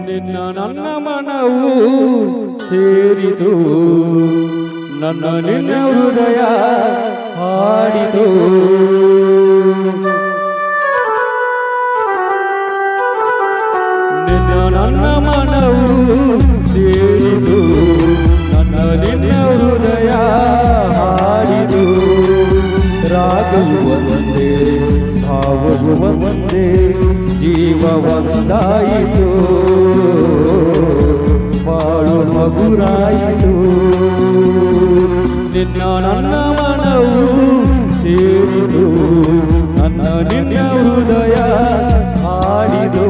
ನಿನ್ನ ನನ್ನ ಮನವು ಸೇರಿತು, ನನ್ನ ನಿನ್ನ ಹೃದಯ ಹಾಡಿತು. ನಿನ್ನ ನನ್ನ ಮನವು ಸೇರಿತು, ನನ್ನ ನಿನ್ನ ಹೃದಯ ಹಾಡಿತು. ರಾಗವು ಒಂದೇ, ಭಾವವು ಒಂದೇ, ಜೀವ ಒಂದಾಯಿತು, ಬಾಳು ಹಗುರಾಯಿತು. ನಿನ್ನ ನನ್ನ ಮನವು ಸೇರಿತು, ನನ್ನ ನಿನ್ನ ಹೃದಯ ಹಾಡಿದು.